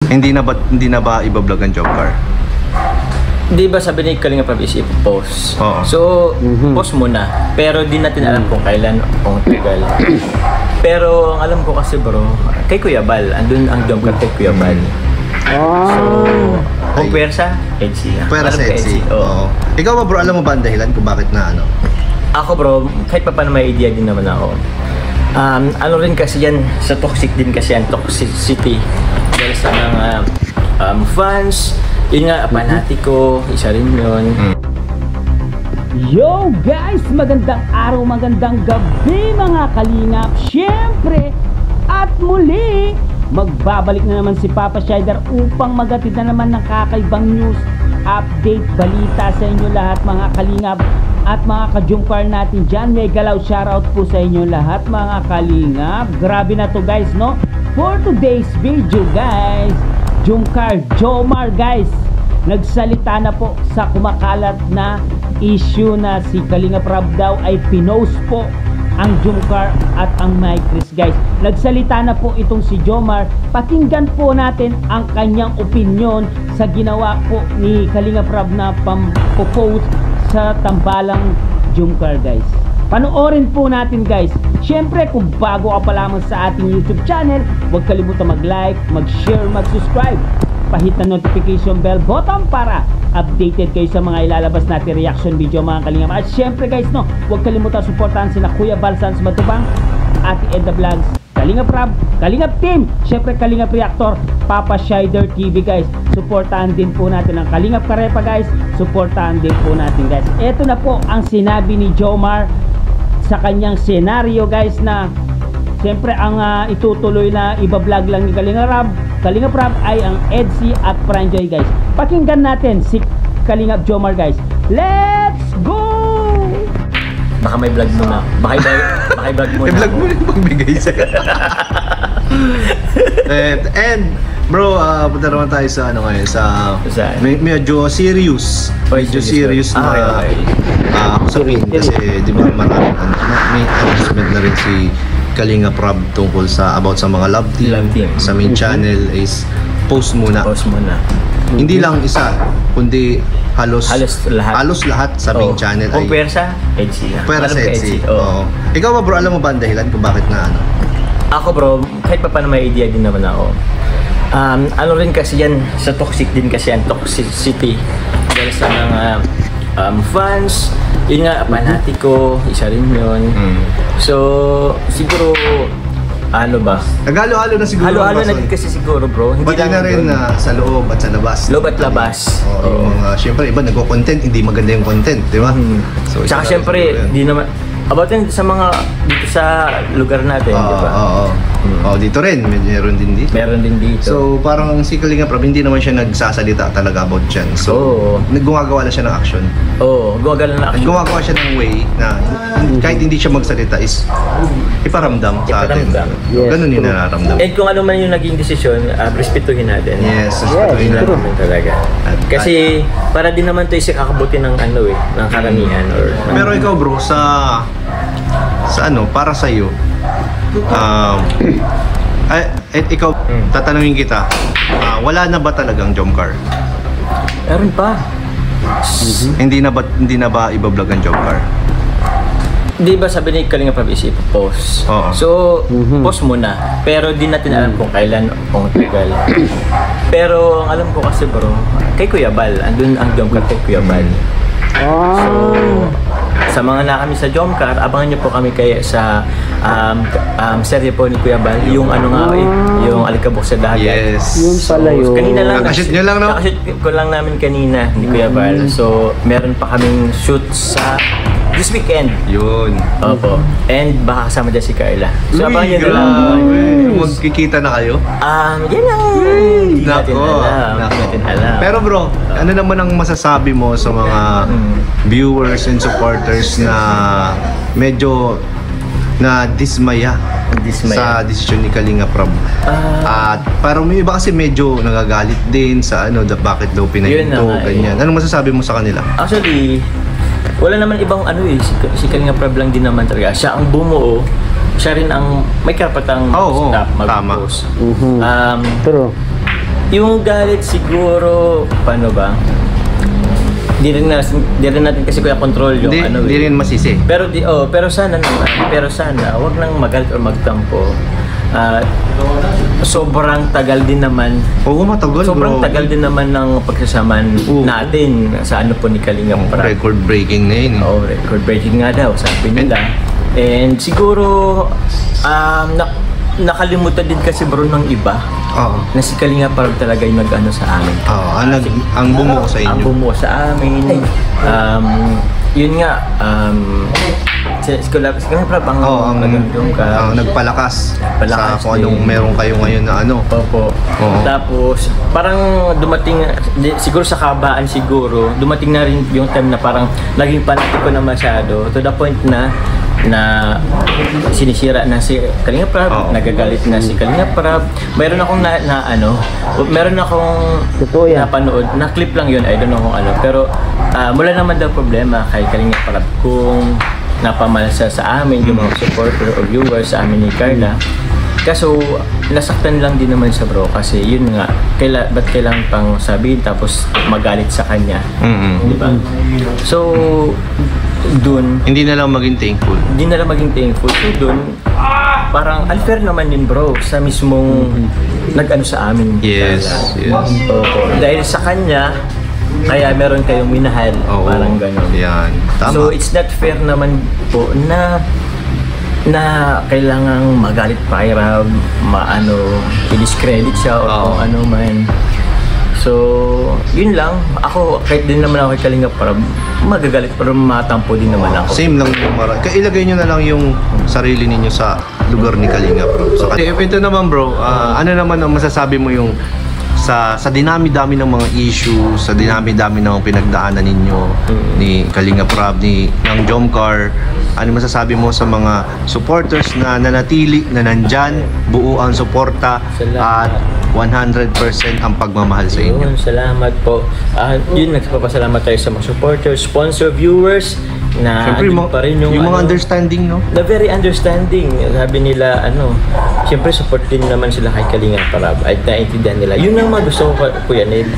Hindi na ba iba-vlog ang job car? Di ba sabi ni Kalinga Prab is i-post? Oo. So, post muna. Pero di natin alam kung kailan o kung tagal. Pero ang alam ko kasi bro, kay Kuya Bal. Andun ang job car kay Kuya Bal. So, kung pwersa, EDSI. Pwera sa EDSI. Oo. Ikaw ba bro, alam mo ba ang dahilan kung bakit na ano? Ako bro, kahit pa paano may idea din naman ako. Ano rin kasi yan, sa toxic din kasi yan, toxicity. Dahil sa mga fans, yun nga, panatiko, isa rin yun. Yo guys! Magandang araw, magandang gabi mga kalingap. Siyempre, at muli, magbabalik na naman si Papa Shider upang magatid na naman ng kakaibang news, update, balita sa inyo lahat mga kalingap. At mga ka-Jumcar natin dyan, may galaw shoutout po sa inyo lahat mga kalingap. Grabe na to guys, no? For today's video guys, Jumcar Jomar guys, nagsalita na po sa kumakalat na issue na si Kalinga Prab daw ay pinost po ang Jumcar at ang Micris guys. Nagsalita na po itong si Jomar. Pakinggan po natin ang kanyang opinion sa ginawa po ni Kalinga Prab na pampopost sa tambalang Jumcar guys. Panoorin po natin guys. Siyempre kung bago ka pa lamang sa ating YouTube channel, huwag kalimutan mag-like, mag-share, mag-subscribe. Pahit na notification bell button para updated kayo sa mga ilalabas natin reaction video mga kalingap. At siyempre guys, no, huwag kalimutan suportahan sila Kuya Bal Sans Matubang, Ate Edna Vlogs, Kalinga Prab, Kalingap Team, siyempre Kalingap Reactor, Papa Shider TV guys. Suportahan din po natin ang Kalingap Karepa guys. Suportahan din po natin guys. Ito na po ang sinabi ni Jomar sa kanyang senaryo guys, na siyempre ang itutuloy na iba-vlog lang ni Kalinga Prab ay ang EDSI at Pranjoy guys. Pakinggan natin si Kalingap Jomar guys. Let's go! Baka may vlog muna. Baka i-vlog muna. I-vlog mo rin pagbigay sa'yo. And bro, punta naman tayo sa ano ngayon, sa medyo serious. Medyo serious na usapin kasi di ba maraming may announcement na rin si Kalinga Prab tungkol sa about sa mga love team. Sa main channel is post muna. Hindi lang isa, kundi halos lahat sa main channel ay pwersa, EDSI. Pwera sa EDSI. Oo. Ikaw ba bro, alam mo ba ang dahilan kung bakit na ano? Ako bro, kahit pa paano may idea din naman ako. Ano rin kasi yan, sa toxic din kasi yan, toxicity. Dahil sa mga fans, yun nga, panatiko, isa rin yun. So, siguro, ano ba? Naghalo-halo na siguro. Halo-halo na din kasi siguro bro. Pati na rin sa loob at sa labas. Loob at labas. Siyempre, iba nagko-content, hindi maganda yung content, di ba? So, tsaka siyempre, di naman, about din sa mga dito sa lugar natin, di ba? Dito rin, meron din dito. Meron din dito. So, parang si Kalinga Prab, hindi naman siya nagsasalita talaga about dyan. So, gumagawa na siya ng action. Gumagawa na action. Gumagawa siya ng way na kahit hindi siya magsalita is iparamdam sa atin. Ganun yung nararamdam. And kung ano man yung naging desisyon, respetuhin natin. Yes, respetuhin natin talaga. Kasi para din naman ito isa kakabuti ng ano ng karamihan. Pero ikaw bro, sa ano, para sa iyo, ikaw, tatanungin kita, wala na ba talagang Jomcar? Meron pa. Hindi na ba iba-vlog ang Jomcar? Di ba sabi ni Kalinga Prab is i-post? So, post muna. Pero di natin alam kung kailan o kung tagal. Pero ang alam ko kasi bro, kay Kuya Bal. Andun ang Jomcar kay Kuya Bal. So, sa mga na kami sa Jomcar, abangan niyo po kami kaya sa serye po ni Kuya Bal, yung ano nga yung Alikabok sa Dagat. Yes. Yun pala yun. Kanina lang. Nakashoot nyo lang, no? Nakashoot ko lang namin kanina ni Kuya Bal. So, meron pa kaming shoot sa this weekend. Yun. Opo. And baka kasama dyan si Carla. So, abangan nyo na lang. Magkikita na kayo? Yan ang hindi natin alam. Pero bro, ano naman ang masasabi mo sa mga viewers and supporters na medyo na dismaya sa desisyon ni Kalinga Prab? At parang may iba kasi medyo nagagalit din sa ano, bakit daw pinahinto, ganyan. Anong masasabi mo sa kanila? Actually, wala naman ibang ano si Kalinga Prab lang din naman talaga. Siya ang bumuo, siya rin ang may karapatang stop mag-post. True. Yung galit siguro, paano ba? Di rin natin kasi kuya control yung Di rin masisi. Pero sana wag nang magalit or magtampo. Sobrang tagal din naman. Oo, matagal, sobrang tagal din naman ng pagsasaman natin sa ano po ni Kalingap Prab. Record breaking na yun. Oo, record breaking nga daw, sabi nila. And siguro nakalimutan din kasi bro ng iba. Na si Kalingap Prab talaga yung nag-ano sa amin. Ang bumuo sa inyo. Ang bumuo sa amin. Yun nga, si Kalingap Prab ang nagpalakas sa kung anong meron kayo ngayon na ano. Opo. Tapos, parang dumating, siguro sa kabaan siguro, dumating na rin yung time na parang naging panatiko na masyado to the point na sinisira na si Kalingap Prab, nagagalit na si Kalingap Prab. Meron akong meron akong napanood, na clip lang yun, I don't know kung ano. Pero mula naman daw problema kay Kalingap Prab kung napamalsa sa amin, yung mga supporter o viewers sa amin ni Carla. Kaso, nasaktan lang din naman siya bro kasi yun nga, ba't kailangan pang sabihin tapos magalit sa kanya, diba? So, dun hindi na lang maging thankful. So dun, parang unfair naman yun bro sa mismong nag-ano sa amin. Yes. Dahil sa kanya, kaya meron kayong minahal, parang gano'n. Yan, tama. So it's not fair naman po na kailangang magalit pa kay Rab, i-discredit siya o kung ano man. So, yun lang. Ako, kahit din naman ako kay Kalingap Prab, magagalit pero matampo din naman ako. Same lang yung ilagay nyo na lang yung sarili ninyo sa lugar ni Kalingap Prab. So, ito naman bro, ano naman ang masasabi mo yung sa dinami-dami ng mga issue, sa dinami-dami ng pinagdaanan ninyo ni Kalingap Prab, ng Jomcar, ano masasabi mo sa mga supporters na nanatili, na nandyan, buo ang suporta at 100% ang pagmamahal sa inyo? Salamat po. Yun, nagpapasalamat tayo sa mga supporters, sponsor, viewers, na siyempre, pa rin yung mga understanding, no? Na very understanding. Sabi nila, siyempre support din naman sila kay Kalingap Prab at naiintindihan nila. Yun ang mga gusto ko Kuya Ned,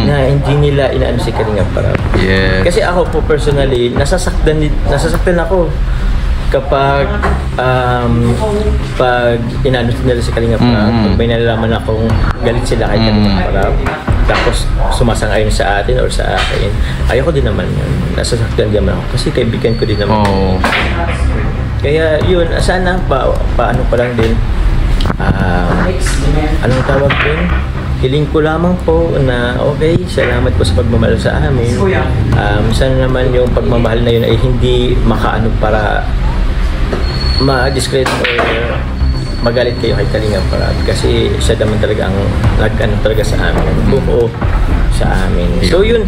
na hindi nila inaano si Kalingap Prab. Yes. Kasi ako po personally, nasasaktan ako kapag pag inaano nila si Kalingap Prab, pag may nalalaman akong galit sila kay Kalingap Prab, tapos sumasang-ayon sa atin or sa akin, ayoko din naman yun. Nasasaktan din naman ako kasi kaibigan ko din naman. Kaya yun, sana paano pa lang din, anong tawag din? Hiling ko lamang po na okay, salamat po sa pagmamahal sa amin. Sana naman yung pagmamahal na yun ay hindi makaano para ma-discredit or magalit kayo kay Kalingap Prab kasi siya naman talaga ang nag-ano talaga sa amin, buo sa amin. So yun,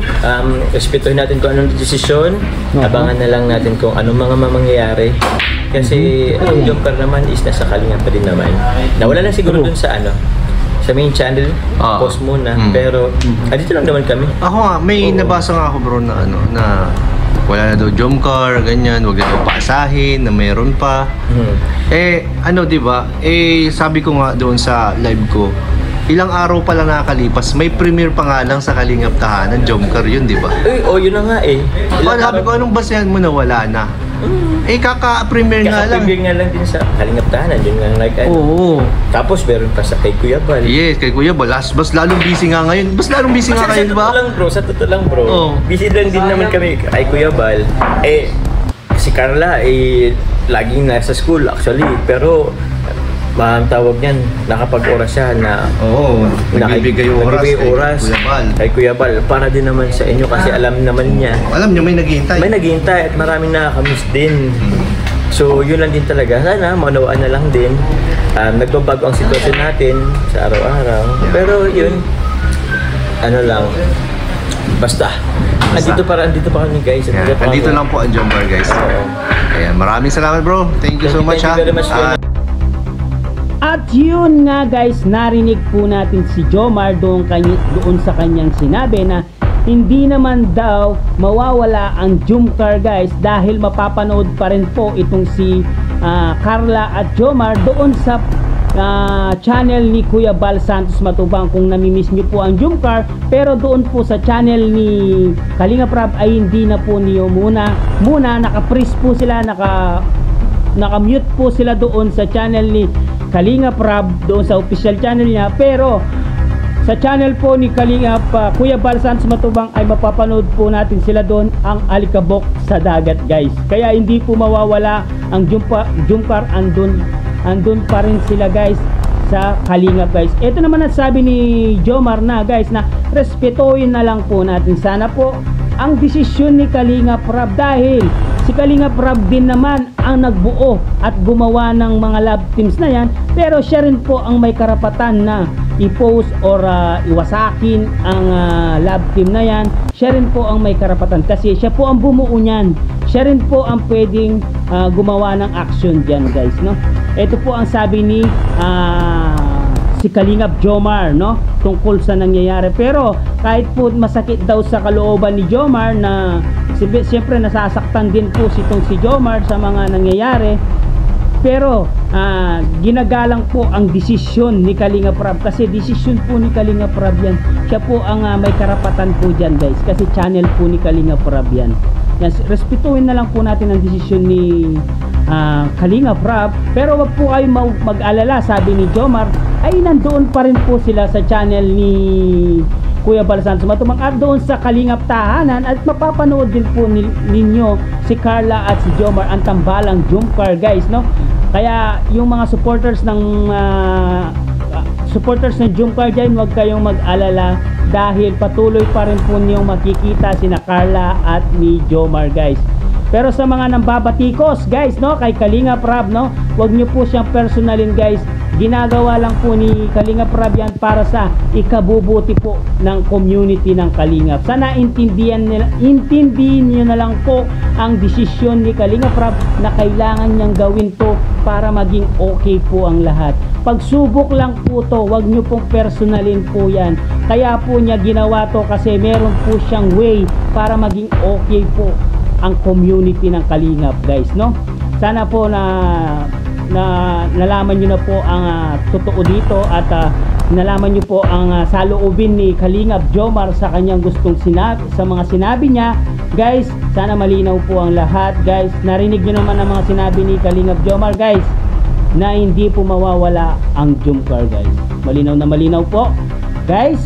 respetuhin natin kung anong desisyon, abangan na lang natin kung anong mga mangyayari kasi ang Jomcar naman is nasa Kalingap pa din naman. Nawala na siguro dun sa sa main channel, post muna, pero dito lang naman kami. Ako nga, may nabasa nga ako bro na na wala na daw Jomcar, ganyan, wag na daw paasahin, na meron pa. Di ba? Sabi ko nga doon sa live ko, ilang araw pa lang nakakalipas, may premiere pa nga lang sa Kalingap Tahanan, Jomcar yun, di ba? Yun na nga Sabi ko, anong basehan mo na wala na? Kaka-premiere nga lang. Kaka-premiere nga lang din sa Kalingap Tahanan, yun nga like Tapos meron pa sa kay Kuya Bal. Yes, kay Kuya Bal. Mas lalong busy nga ngayon. Mas lalong busy nga ngayon, di ba? Sa totoo lang bro. Busy lang din naman kami kay Kuya Bal. Si Carla laging nasa school actually, pero ang tawag niyan, nakapag-oras siya na nagbibigay oras kay Kuya Bal para din naman sa inyo kasi alam naman niya. Alam niyo may naghihintay At maraming nakakamiss din. So yun lang din talaga. Sana maunawaan na lang din. Nagbabago ang sitwasyon natin sa araw-araw. Pero yun, lang. Basta. Andito pa kami guys. Andito lang po ang Jomcar guys. Ayan, maraming salamat bro. Thank you so much. Thank you very much. At yun nga guys, narinig po natin si Jomar doon sa kanyang sinabi na hindi naman daw mawawala ang Jomcar guys dahil mapapanood pa rin po itong si Carla at Jomar doon sa channel ni Kuya Bal Santos Matubang kung namimiss nyo po ang Jumcar, pero doon po sa channel ni Kalinga Prab ay hindi na po niyo muna naka-freeze po sila, naka-mute po sila doon sa channel ni Kalinga Prab, doon sa official channel niya. Pero sa channel po ni Kalinga Kuya Bal Santos Matubang ay mapapanood po natin sila doon, ang Alikabok sa Dagat, guys. Kaya hindi po mawawala ang Jumcar, andun pa rin sila, guys, sa Kalingap, guys. Ito naman ang sabi ni Jomar na, guys, na respetuhin na lang po natin sana po ang desisyon ni Kalinga Prab, dahil si Kalinga Prab din naman ang nagbuo at gumawa ng mga love teams na yan, pero siya rin po ang may karapatan na i-post or iwasakin ang love team na yan. Siya rin po ang may karapatan kasi siya po ang bumuo niyan. Siya rin po ang pwedeng gumawa ng action dyan, guys, no? Ito po ang sabi ni si Kalingap Jomar, no, tungkol sa nangyayari. Pero kahit po masakit daw sa kalooban ni Jomar, na siyempre nasasaktan din po si Jomar sa mga nangyayari, pero ginagalang po ang desisyon ni Kalinga Prab, kasi desisyon po ni Kalinga Prab yan. Siya po ang may karapatan po dyan, guys, kasi channel po ni Kalinga Prab yan. Respetuhin na lang po natin ang desisyon ni Kalinga Prab, pero wag po kayo mag-alala. Sabi ni Jomar ay nandoon pa rin po sila sa channel ni Kuya Bal Santos Matubang at doon sa Kalingap Tahanan, at mapapanood din po ninyo si Carla at si Jomar, ang tambalang Jumcar, guys, no? Kaya yung mga supporters ng Jumcar dyan, wag kayong mag-alala, dahil patuloy pa rin po niyong makikita sina Carla at ni Jomar, guys. Pero sa mga nambabatikos, guys, no, kay Kalinga Prab, no, wag niyo po siyang personalin, guys. Ginagawa lang po ni Kalinga Prab yan para sa ikabubuti po ng community ng Kalingap. Sana intindihin niyo na lang po ang desisyon ni Kalinga Prab na kailangan niyang gawin to para maging okay po ang lahat. Pagsubok lang po to, wag niyo pong personalin po yan. Kaya po niya ginawa to kasi meron po siyang way para maging okay po ang community ng Kalingap, guys, no? Sana po na nalaman nyo na po ang totoo dito, at nalaman nyo po ang saloobin ni Kalingap Jomar sa kanyang gustong sinabi, sa mga sinabi niya, guys. Sana malinaw po ang lahat, guys. Narinig nyo naman ang mga sinabi ni Kalingap Jomar, guys, na hindi po mawawala ang Jumcar, guys. Malinaw na malinaw po, guys.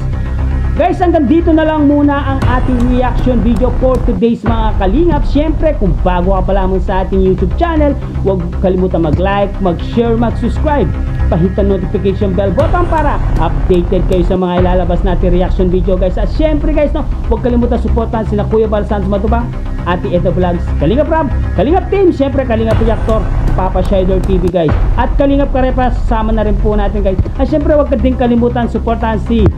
Guys, hanggang dito na lang muna ang ating reaction video for today's mga Kalingap. Siyempre, kung bago ka pa lamang sa ating YouTube channel, huwag kalimutan mag-like, mag-share, mag-subscribe. Pahit ang notification bell button para updated kayo sa mga ilalabas natin reaction video, guys. At siyempre, guys, no, huwag kalimutan supportan sila Kuya Bal Santos Matubang, Ate Edna Vlogs, Kalingap Prab, Kalingap Team, siyempre Kalingap Reactor, Papa Shider TV, guys, at Kalingap Karepas, sama na rin po natin, guys. At siyempre, huwag ka din kalimutan supportan si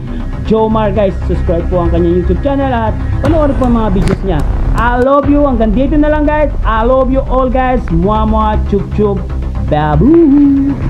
Jomar, guys. Subscribe po ang kanyang YouTube channel at panoorin po ang mga videos niya. I love you. Hanggang dito na lang, guys. I love you all, guys. Mwah mwah, chup chup, babu.